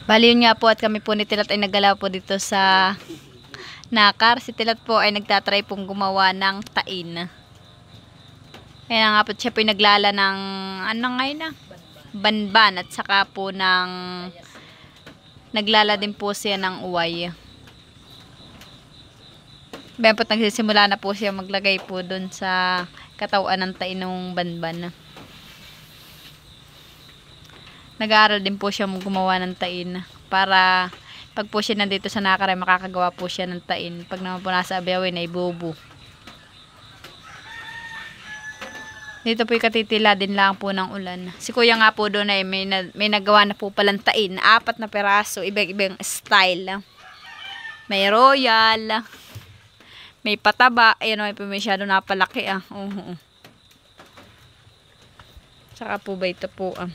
Bali yun nga po at kami po ni Tilat ay naggalaw po dito sa Nakar. Si Tilat po ay nagtatry pong gumawa ng tain. Kaya nga po siya po naglala ng ano ngayon na? Banban at saka po ng naglala din po siya ng uway. Kaya po nagsisimula na po siya maglagay po dun sa katawan ng tain ng banban. Nag-aaral din po siya gumawa ng tain para pag po siya nandito sa Nakar ay makakagawa po siya ng tain. Pag naman po nasa Abiyawin ay bubu. Dito po katitila din lang po ng ulan. Si kuya nga po doon ay may nagawa na po palang tain. 4 na peraso, ibang style. May royal, may pataba. Ayan o, may masyado napalaki ah. Saka po ba ito po ah.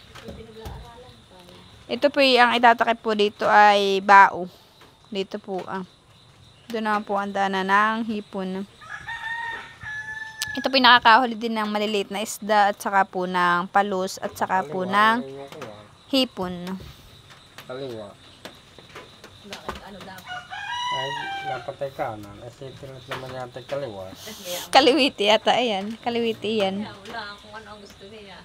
Ito po ang itatakip po dito ay bao. Dito po ah. Doon naman po ang dana ng hipon. Ito po nakakahuli din ng maliliit na isda at saka po ng palus at saka po ng hipon. Kaliwa. Ano dapat? Ay, napatay kanan. Kasi pilit naman yata kaliwa. Kaliwiti yata, ayan. Kaliwiti yan. Wala kung ano ang gusto niya.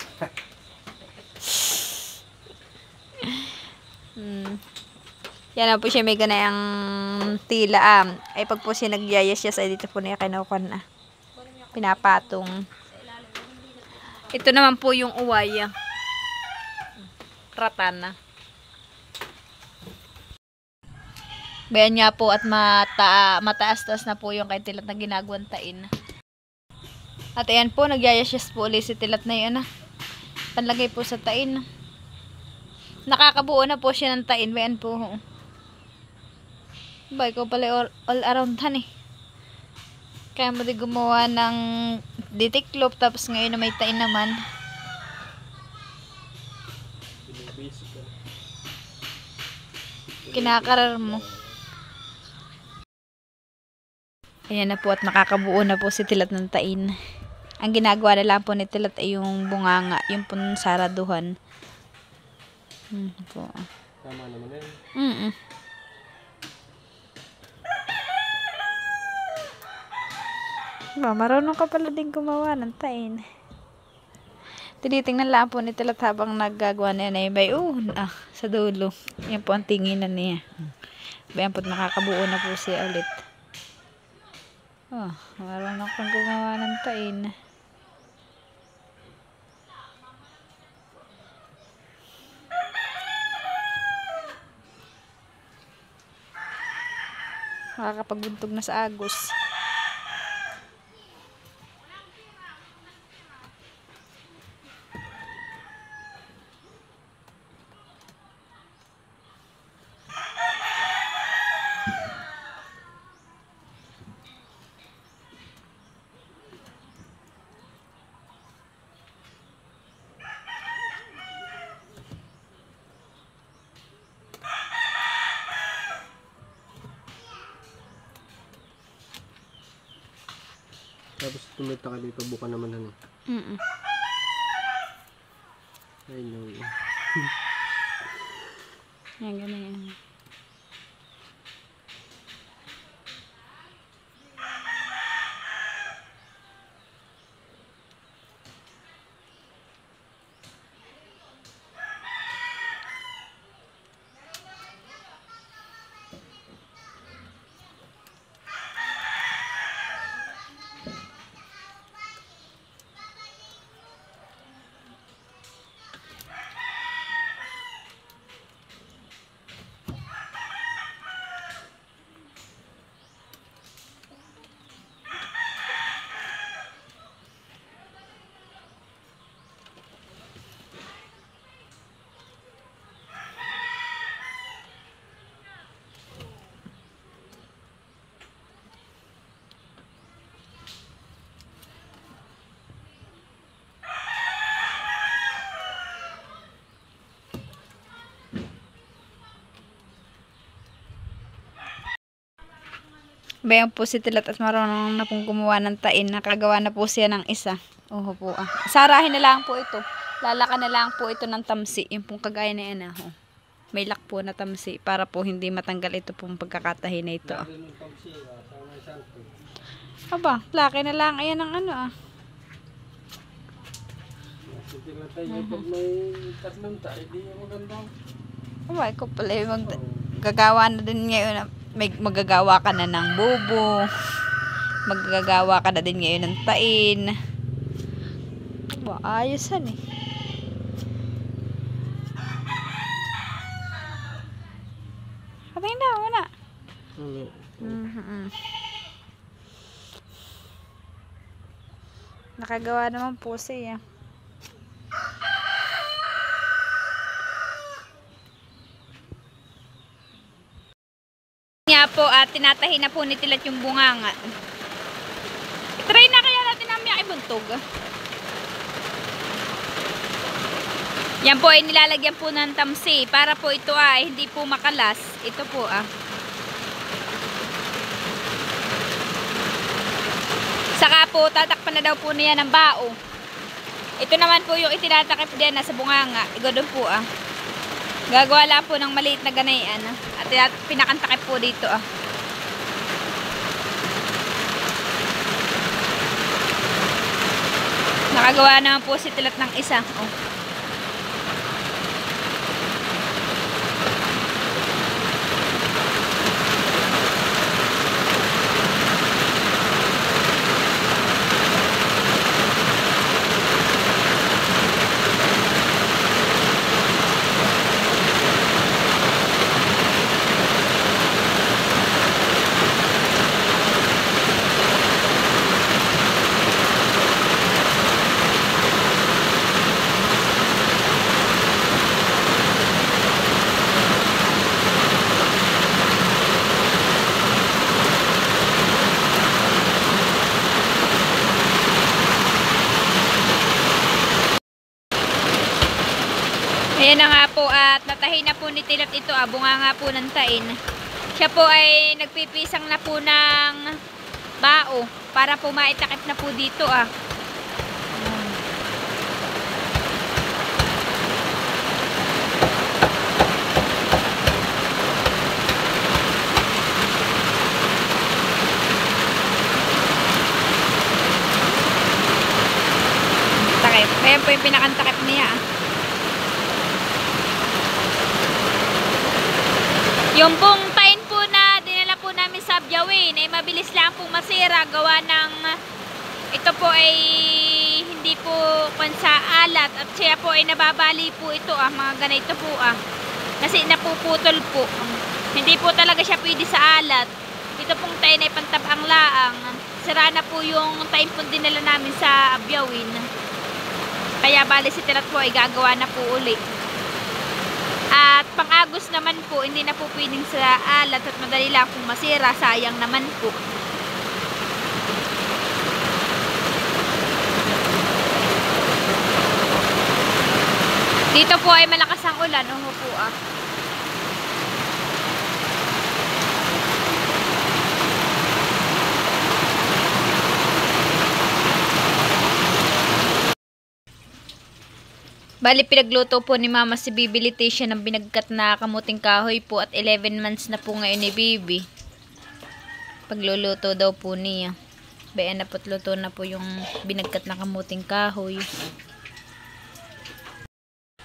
Yan na po siya may ganayang tila ay pag po siya nagyayas siya sa dito po niya kinukuha na pinapatong. Ito naman po yung uway ratan. Bayan nga po at mataas-taas na po yung kay Tilat na ginagawang tain. At ayan po nagyayas siya po ulit si Tilat na yun panlagay po sa tain. Nakakabuo na po siya ng tain. Bayan po. Ba, ikaw pala all around han eh. Kaya mo di gumawa ng ditiklop. Tapos ngayon na may tain naman. Kinakarar mo. Ayan na po at nakakabuo na po si Tilat ng tain. Ang ginagawa na lang po ni Tilat ay yung bunganga. Yung po saraduhan. Po. Tama naman yun. Marunong ka pala din gumawa ng tain. Tinitingnan lang po ni Tilat habang naggagawa na yan ay sa dulo. Yan po ang tinginan niya. Bayan po nakakabuo na po siya ulit. Marunong kang gumawa ng tain. Makakapagbuntog na sa agos. Tapos tumita ka dito, buka naman ano. Ay no. Yan, ganyan. Bayan po si Tilat at marunong na pong gumawa ng tain. Nakagawa na po siya ng isa. Oho po Sarahin na lang po ito. Lalaka na lang po ito ng tamsi. Yung pong kagaya na yan may lock po na tamsi para po hindi matanggal ito pong pagkakatahi na ito. Lalo nung pagsiya, sa may salto. Aba, laki na lang. Ayan ang ano ah. Sige na tayo, pag may tatlong tayo, di maganda. Aba, ikaw pala yung gagawa na din ngayon. May magagawa ka na ng bubo. Magagawa ka na din ngayon ng tain. Aba, ayosan eh. Patingin na, wala. Nakagawa naman po siya. Nga po at tinatahi na po ni Tilat yung bunganga. I-try na kaya natin namin ibuntog. Yan po ay nilalagyan po ng tamsi para po ito ay hindi po makalas. Ito po ah. Saka po tatakpan na daw po niya ng bao. Ito naman po yung itinatakip din na sa bunganga. Igodon po ah. Gagawa lang po ng maliit na ganayan. At pinakantakip po dito ah. Nakagawa naman po si Tilat ng isa. Oh. Ayan na nga po at natahi na po ni Tilat ito ah, bunga nga po ng tain. Siya po ay nagpipisang na po ng bao para po maitakip na po dito ah. Takip. Ayan po yung pinakantakip niya ah. Yung pong tain po na dinala po namin sa Abjawin ay mabilis lang pong masira gawa ng ito po ay hindi po sa alat at siya po ay nababali po ito ah, mga ganito po ah. Kasi napuputol po. Hindi po talaga siya pwede sa alat. Ito pong tain ay pantabang laang. Sira na po yung tain po dinala namin sa Abjawin. Kaya bali si Tilat po ay gagawa na po uli. At pang-agos naman po, hindi na po pwedeng sa alat at madali lang pong masira, sayang naman po. Dito po ay malakas ang ulan, po ah. Bali, pinagluto po ni Mama si Bibi Leticia ng binagkat na kamuting kahoy po at 11 months na po ngayon ni Bibi. Pagluluto daw po niya. Bayan na po't luto na po yung binagkat na kamuting kahoy.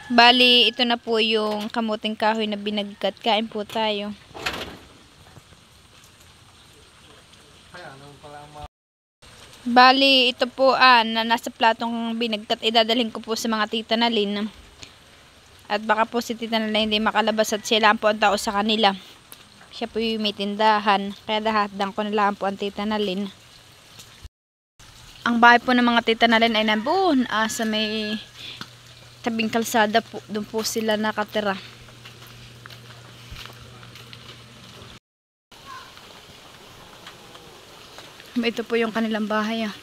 Bali, ito na po yung kamuting kahoy na binagkat. Kain po tayo. Bali, ito po na nasa platong binagkat, idadalhin ko po sa mga tita na Lin. At baka po si tita na Lin hindi makalabas at sila po ang tao sa kanila. Siya po yung may tindahan, kaya dahatdan ko na lang po ang tita na Lin. Ang bahay po ng mga tita na Lin ay nabuon sa may tabing kalsada po. Doon po sila nakatira. Ito po yung kanilang bahay ah.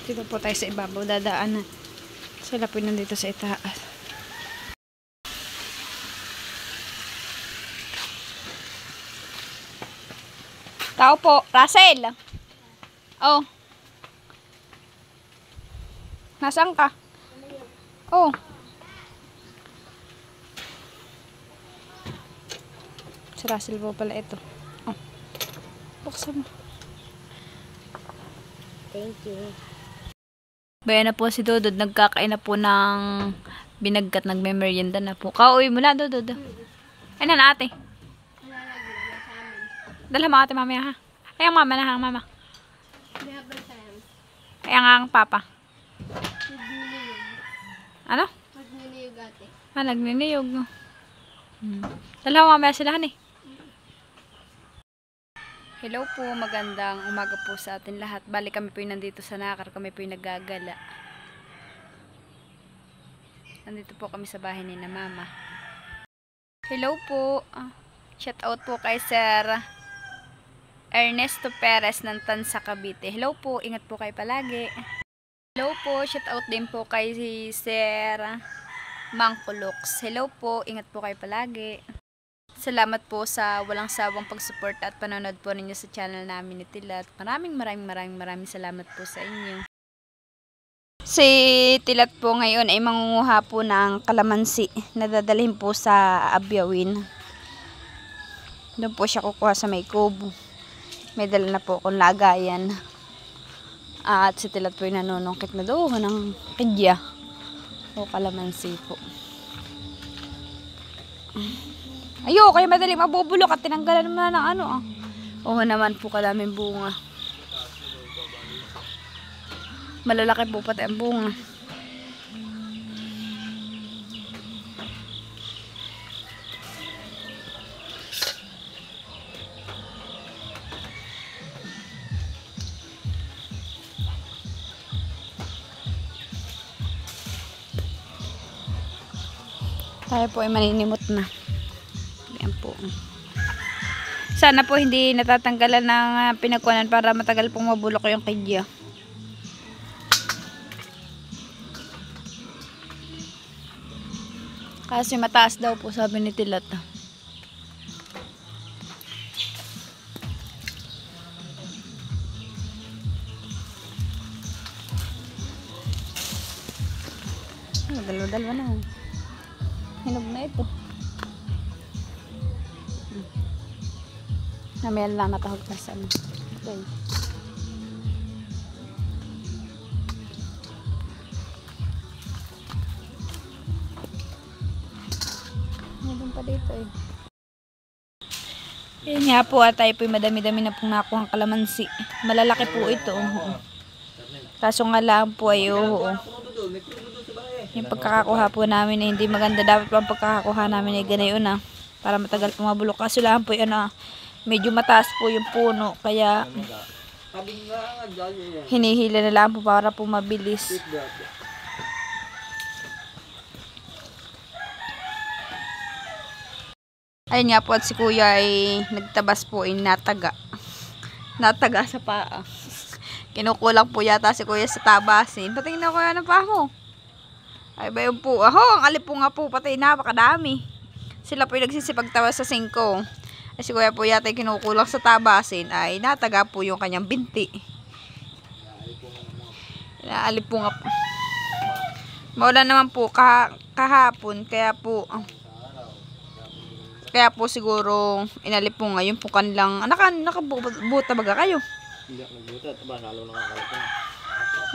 Dito po tayo sa ibabaw, dadaanan. Sila po nandito sa itaas. Tao po. Russell. Oh. Nasaan ka? Oh. Si Russell po pala ito. Oh. Buksan mo. Thank you. Bayan na po si Dodod. Nagkakain na po ng binagkat. Nagme-merienda na po. Kauwi mo na, Dodod. Ay na ate. Dala mo ate mamaya ha. Ay ang mama na ha, mama. Ay ang papa. Ano? Nagniniyog ate. Nagniniyog. Dala mo mamaya sila han eh. Hello po, magandang umaga po sa atin lahat. Bali kami po yung nandito sa Nakar, kami po yung nagagala. Nandito po kami sa bahay ni na mama. Hello po. Shout out po kay Sir Ernesto Perez ng Tansa, Cavite. Hello po, ingat po kayo palagi. Hello po, shout out din po kay Sir Mangkulux. Hello po, ingat po kayo palagi. Salamat po sa walang sawang pag-support at panonood po ninyo sa channel namin ni Tilat. Maraming salamat po sa inyo. Si Tilat po ngayon ay mangunguha po ng kalamansi na dadalhin po sa Abyawin. Doon po siya kukuha sa may kubo. May dala na po kung lagayan. At si Tilat po ay nanunungkit na doon ng kidya o kalamansi po. Ayo, kaya madali mabubulok at tinanggalan mo na ng ano ah. Oo naman po, kadaming bunga. Malalaki po pati ang bunga. Tayo po ay maninimot na. Ayan po. Sana po hindi natatanggalan ng pinagkuhanan para matagal pong mabulok yung kidya. Kasi mataas daw po sabi ni Tilat. Dalawa na. Hinog na ito. Namayan lang natahog na sa ano. Okay. Meron pa dito eh. Yan nga po at tayo po madami-dami na pong nakuhang kalamansi. Malalaki po ito. Kaso nga lang po ay yung pagkakakuha po namin ay hindi maganda. Dapat po ang pagkakakuha namin ay ganayon na para matagal po mabulok. Kaso lang po yun medyo mataas po yung puno. Kaya hinihila na lang po para po mabilis. Ayun nga po at si kuya ay nagtabas po ay nataga. Nataga sa paa. Kinukulang po yata si kuya sa tabasin. Patingin na kuya ng paa mo. Ay ba yun po. Ang alipong nga po patay napakadami. Sila po yung nagsisipagtawas sa 5. Ay si kuya po yata ay kinukulang sa tabasin. Ay nataga po yung kanyang binti. Alipong nga po. Maulan naman po kahapon. Kaya po siguro inalipong nga yung po kanilang nakabuta baga kayo. Hindi ako nagbuta. Ba, lalo nakakalito.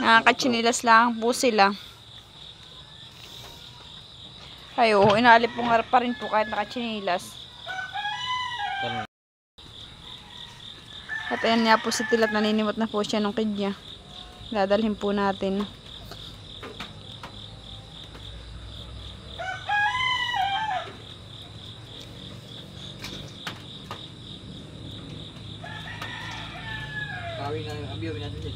Nakakatsinilas lang po sila. Ayo, inaalipong nga pa rin po kahit nakatsinilas. At ayan nga po si Tilat, naninimot na po siya ng kidya. Dadalhin po natin. Kawin na yung abyo, binatid.